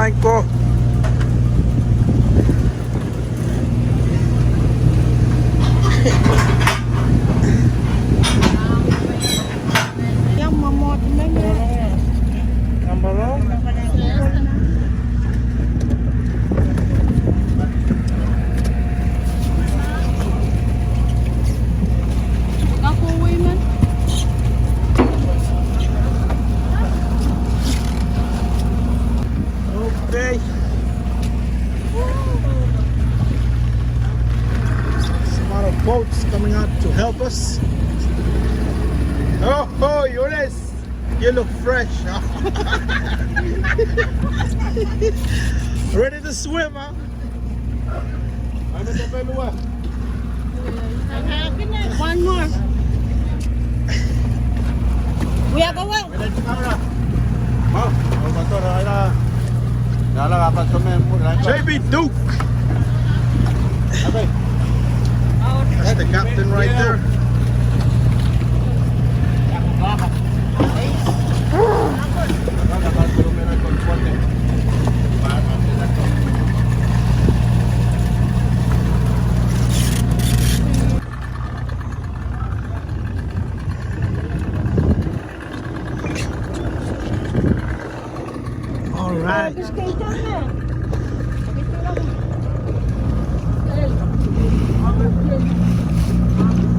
kinain ko. Yang mamot na niya. Ang balong? Kakuwi man. Okay. Some lot of boats coming out to help us. Oh, Eunice, you look fresh. Huh? Ready to swim, huh? One more. We are going. JB Duke. That's the captain right there. All right.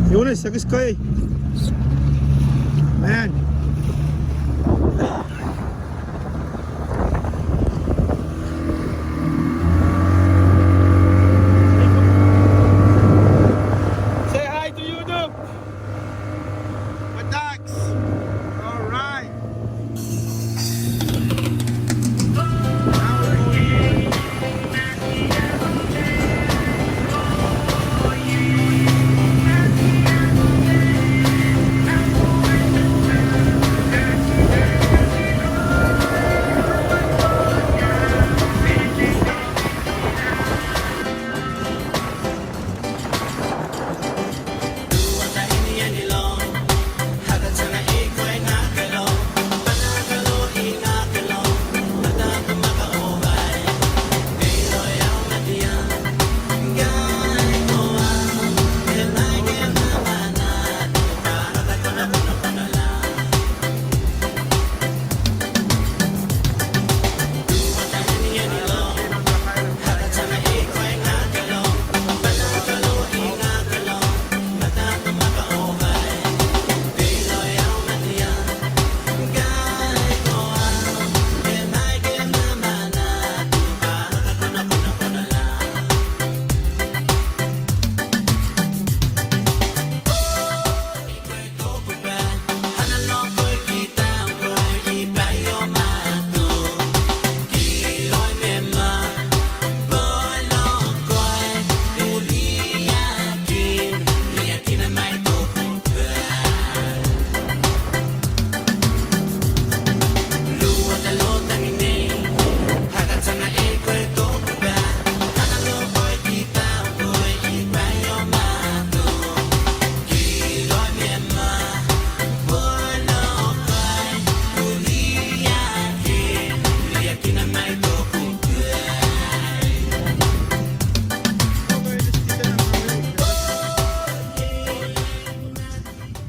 Eunice, sakis ko eh. Man. Say hi to YouTube. Madax. All right.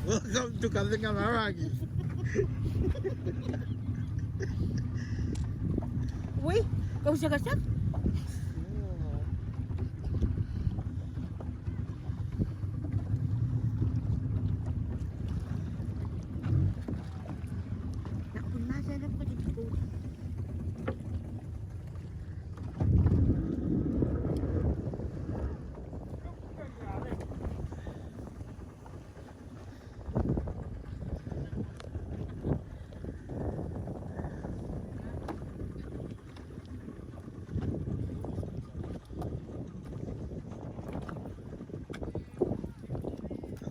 Welcome to Kapingamarangi. Uy, kau siya kasya? Napunasa na pa dito.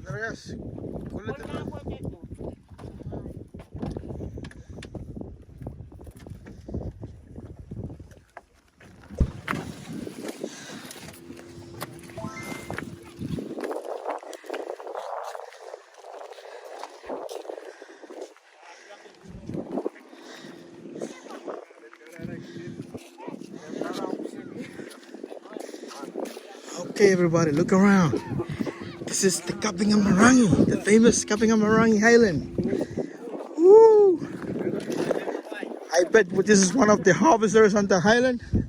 Andreas, kulit ito. Okay, everybody, look around. This is the Kapingamarangi, the famous Kapingamarangi Island. Woo! I bet this is one of the harvesters on the island. And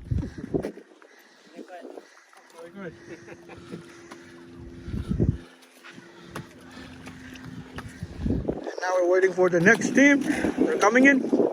now we're waiting for the next team. They're coming in.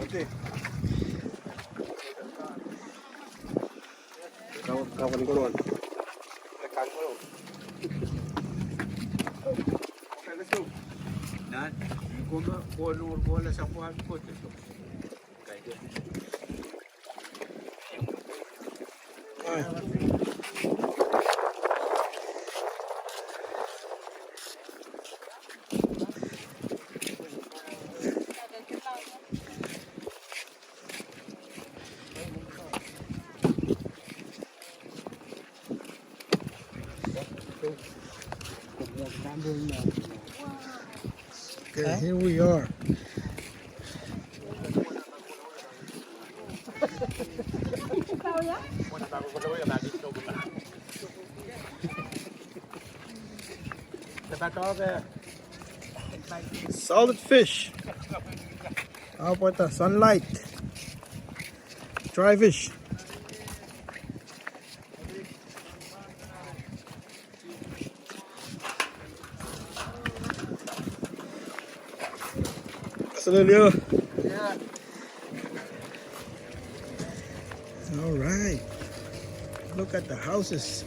Okay. Kawan ko ron. Okay, let's go. Nan, kung bola sa kuhan ko ito. Kaya Okay, here we are. Solid fish. How about the sunlight? Dry fish. Leo. All right. Look at the houses.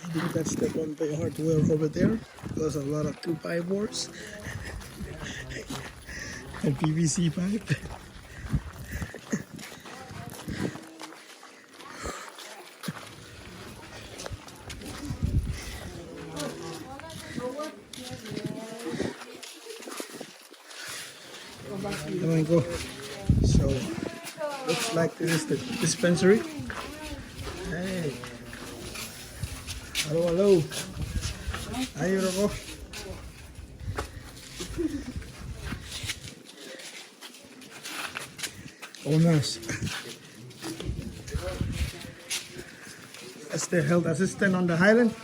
I think that's the one by hardware over there because a lot of 2x boards and PVC pipe. There we go. So looks like this is the dispensary. Hey. Hello, hello. Ayun ako. Owners. That's the health assistant on the island.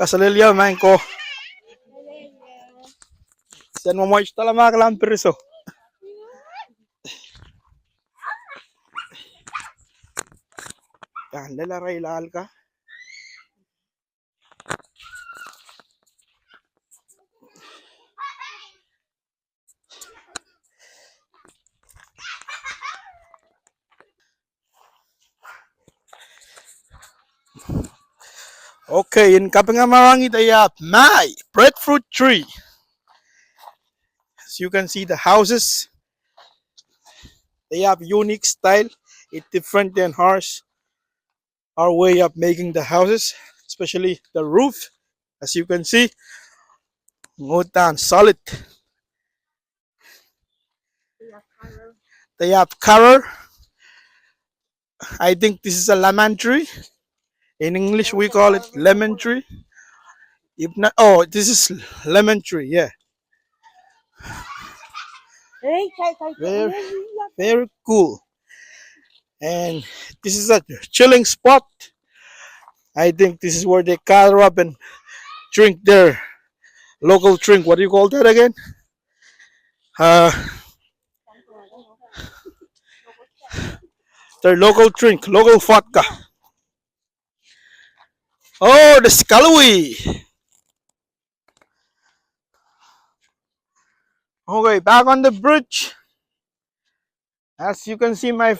Kasalilya, main ko. Siyan mo March tala mga kalampiriso. Yan, lalaray laal ka. Okay, in Kapingamarangi they have my breadfruit tree. As you can see the houses, they have unique style. It's different than ours. our way of making the houses, especially the roof. As you can see, ngutan solid. They have color. I think this is a lemon tree. In English, we call it lemon tree. If not, oh, this is lemon tree. Yeah, very, very cool. And this is a chilling spot. I think this is where they gather up and drink their local drink. What do you call that again? Uh, their local drink, local vodka. Oh, the Scalaway. Okay, back on the bridge. As you can see, my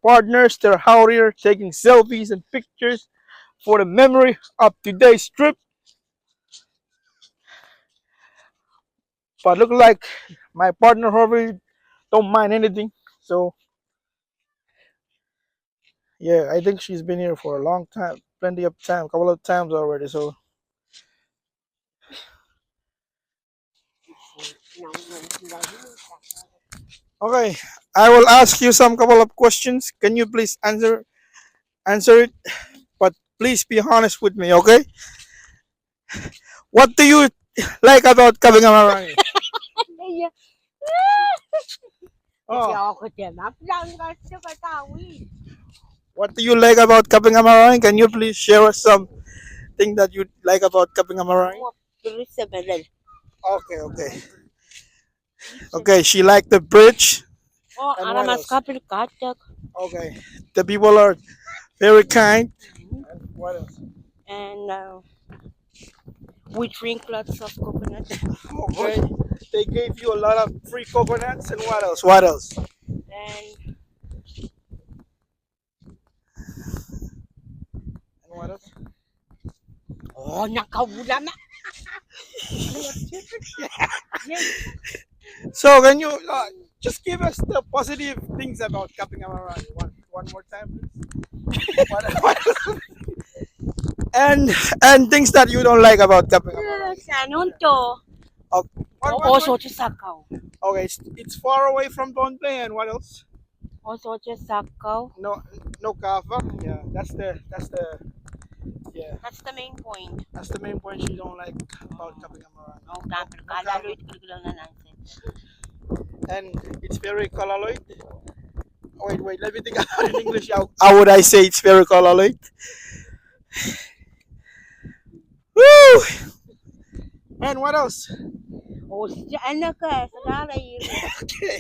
partners, they're out here taking selfies and pictures for the memory of today's trip. But look like my partner Harvey don't mind anything. So yeah, I think she's been here for a long time, plenty of time, couple of times already. So okay, I will ask you some couple of questions. Can you please answer it? But please be honest with me, okay? What do you like about Kapingamarangi? Oh, what do you like about Kapingamarangi? Can you please share us something that you like about Kapingamarangi? Okay, okay, okay. She liked the bridge. Oh, And ara what mas else? kapil katak. Okay, the people are very kind. And what else? And we drink lots of coconut. Okay, they gave you a lot of free coconuts. And what else? What else? And And what else? oh, nakawula na. So can you just give us the positive things about Kapingamarangi one more time, please? What else? And things that you don't like about Kapingamarangi. Sa anon to? Oh, Oso Sakaw. Okay, it's far away from Donte. And what else? Oso Sakaw. No, no kava. Yeah, that's the yeah. That's the main point. That's the main point she don't like about Kapingamarangi. No, kapil No kalalo kava. ito kailangan na natin. And it's very colorloid. Wait, let me think about it in English. How would I say it's very colorloid? Woo! And what else? Oh, ano ka? Sagalay. Okay.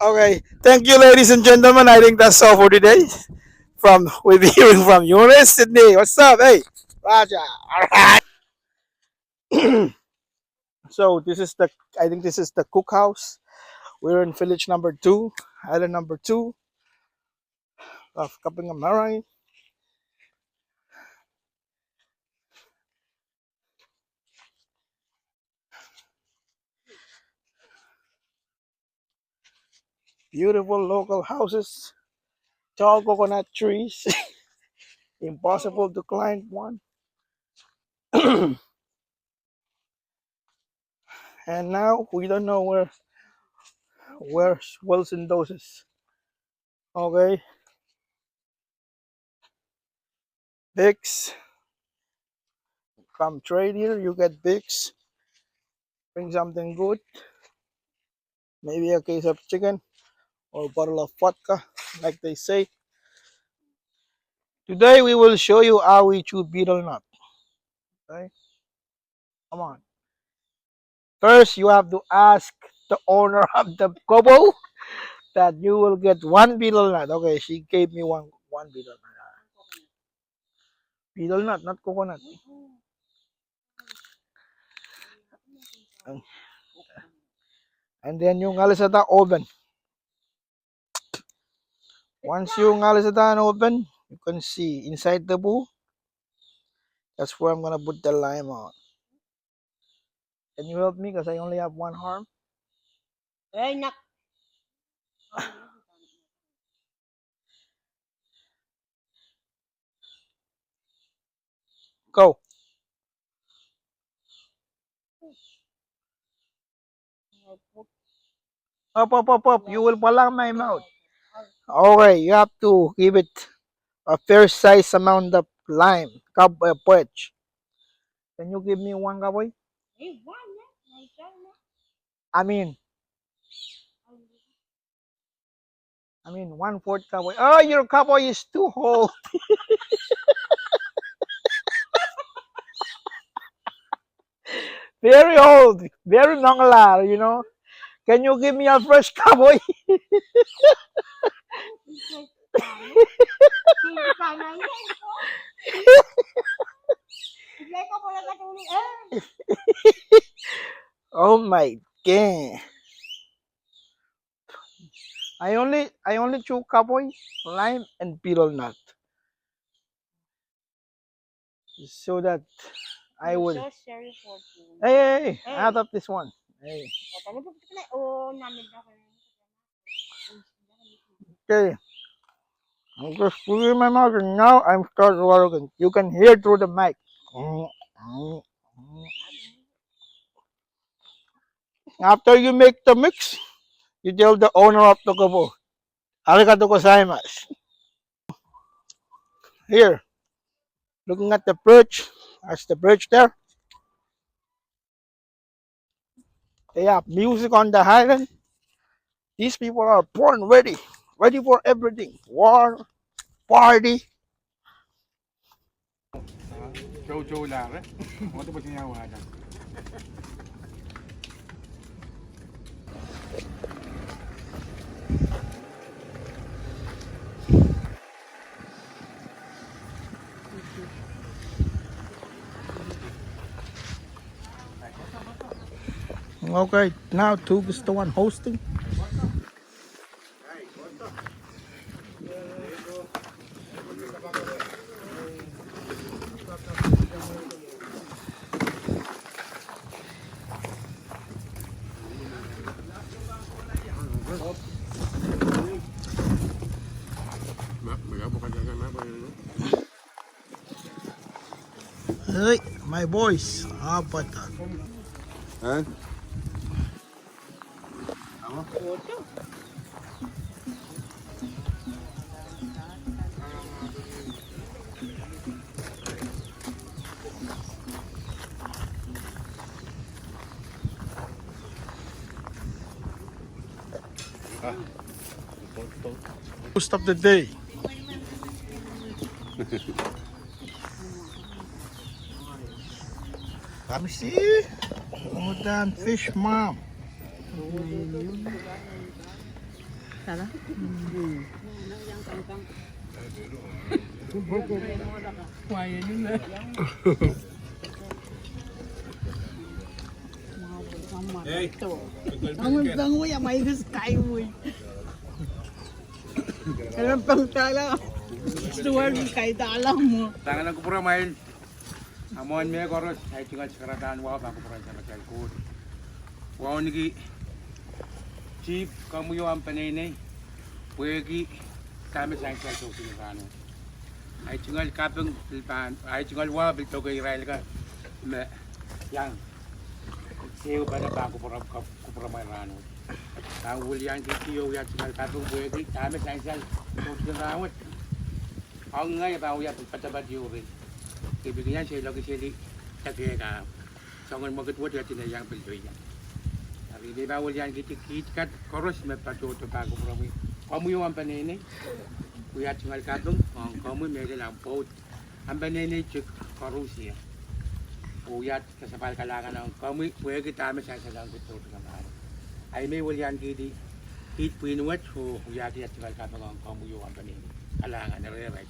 Okay. Thank you, ladies and gentlemen. I think that's all for today. We'll be hearing from Eunice, Sydney. What's up? Hey, Raja. All right. So this is the. I think this is the cookhouse. We're in village number 2, island number 2 of Kapingamarangi. Beautiful local houses, tall coconut trees. Impossible to climb one. And now we don't know where's Wilson doses. Okay, Bix, come trade here. You get Bix. Bring something good. Maybe a case of chicken or a bottle of vodka, like they say. Today we will show you how we chew betel nut. Okay, come on. First, you have to ask the owner of the kobo that you will get one betel nut. Okay, she gave me one betel nut. Betel nut, not coconut. And then yung alisata oven. Once yung alisata oven, you can see inside the bowl. That's where I'm gonna put the lime on. Can you help me? Because I only have one arm. Ay, nak. Go. Up. You will palang my mouth. Okay, you have to give it a fair size amount of lime. Puwech. Can you give me one, Kaboy? I mean, 1/4 Kaboy. Oh, your Kaboy is too old. Very old. Very nanglar, you know. Can you give me a fresh Kaboy? Oh my god. I only chew Kaboy, lime, and betel nut. So that I will. So sorry for you. Hey, out of this one. Hey. Okay. I'm just putting my mouth and now I'm starting working. You can hear through the mic. After you make the mix, you tell the owner of the kabo. Arigato gozaimasu. Here, looking at the bridge. That's the bridge there. They have music on the island. These people are born ready. Ready for everything. War, party. Chow lang eh. Ano ba sinawagan? Okay, now Tug is the one hosting. Hey, my boys. Apa ta? Ha? Most of the day. Let me see. Oh, damn fish, mom. Hey. Ang tango ya may skyway. Kailan pang tala. Stuart kay dalam mo. Tangan ko pura mail. Amon me koros ay tingal sekaratan wa ba ko pura sa matal ko. Wa niki chief kamu yo am panene. Puegi kami sa sa so sinano. Ay tingal kapeng pilpan ay tingal wa bil to kay Israel ka. Me yang Siyo ba na ba ko pura may rano. Ang William Kitiyo ya tingal kapeng puegi kami sa sa so sinano. Ang ngay ba ya patabat yuri. Ibigyan siya lagi siya kasi ka sangon magtwad ya tinayang pildoy ya. Ari di ba William Kitikat koros me patuto pa ko promi. Kamu yung ampanene. Kuya tingal kapeng kamu may lang pot. Ampanene chik korusia. Uyat kasapal kalangan ng kamu puwe kita me sa lang dito ng ano. Ay may William Kiti hit pinuwat ho uyat ya tingal kapeng kamu yung ampanene. Kalangan na re right.